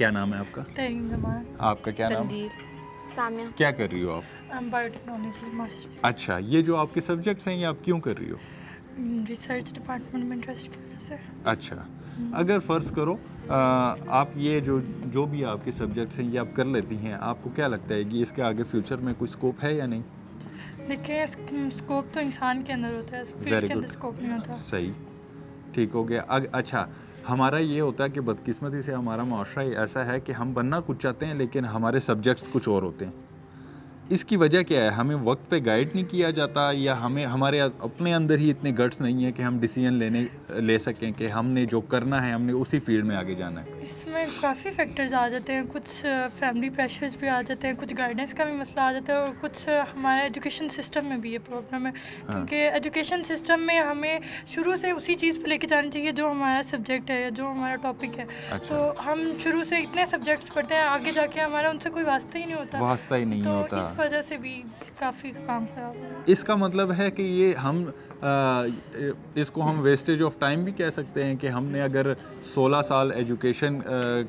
क्या नाम है आपका? तरीन जमान। आपका क्या नाम? सामिया। क्या कर रही हो आप? Biotechnology master. अच्छा, ये जो आपके सब्जेक्ट्स हैं ये आप क्यों कर रही हो? रिसर्च डिपार्टमेंट में इंटरेस्ट की वजह से। अच्छा, अगर फ़र्ज़ करो आप ये जो भी आपके सब्जेक्ट्स हैं ये आप कर लेती हैं, आपको क्या लगता है कि इसके आगे फ्यूचर में कोई स्कोप है या नहीं? देखिए, स्कोप तो इंसान के अंदर होता है, फील्ड के अंदर स्कोप नहीं होता। सही, ठीक हो गया। अच्छा, हमारा ये होता है कि बदकिस्मती से हमारा माशरा ही ऐसा है कि हम बनना कुछ चाहते हैं लेकिन हमारे सब्जेक्ट्स कुछ और होते हैं। इसकी वजह क्या है? हमें वक्त पे गाइड नहीं किया जाता या हमें हमारे अपने अंदर ही इतने गट्स नहीं है कि हम डिसीजन ले सकें कि हमने जो करना है हमने उसी फील्ड में आगे जाना है? इसमें काफ़ी फैक्टर्स आ जाते हैं, कुछ फैमिली प्रेशर्स भी आ जाते हैं, कुछ गाइडेंस का भी मसला आ जाता है और कुछ हमारा एजुकेशन सिस्टम में भी ये प्रॉब्लम है। क्योंकि एजुकेशन सिस्टम में हमें शुरू से उसी चीज़ पे लेके जानी चाहिए जो हमारा सब्जेक्ट है या जो हमारा टॉपिक है। अच्छा। तो हम शुरू से इतने सब्जेक्ट्स पढ़ते हैं, आगे जाके हमारा उनसे कोई वास्ता ही नहीं होता। वास्ता ही नहीं होता। इस वजह से भी काफ़ी काम खराब है। इसका मतलब है कि ये हम इसको हम वेस्टेज ऑफ टाइम भी कह सकते हैं कि हमने अगर 16 साल एजुकेशन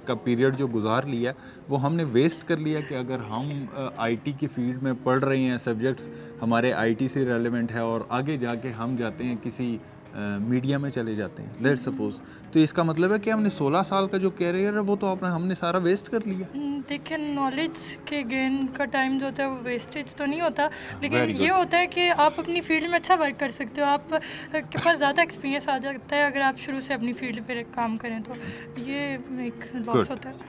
का पीरियड जो गुजार लिया वो हमने वेस्ट कर लिया कि अगर हम आईटी की फील्ड में पढ़ रहे हैं, सब्जेक्ट्स हमारे आईटी से रेलेवेंट है और आगे जाके हम जाते हैं किसी मीडिया में चले जाते हैं लेट्स सपोज, तो इसका मतलब है कि हमने 16 साल का जो कैरियर है वो तो हमने सारा वेस्ट कर लिया। देखिए, नॉलेज के गेन का टाइम जो होता है वो वेस्टेज तो नहीं होता, लेकिन ये होता है कि आप अपनी फील्ड में अच्छा वर्क कर सकते हो, आप के पास ज़्यादा एक्सपीरियंस आ जाता है अगर आप शुरू से अपनी फील्ड पे काम करें, तो ये एक लॉस होता है।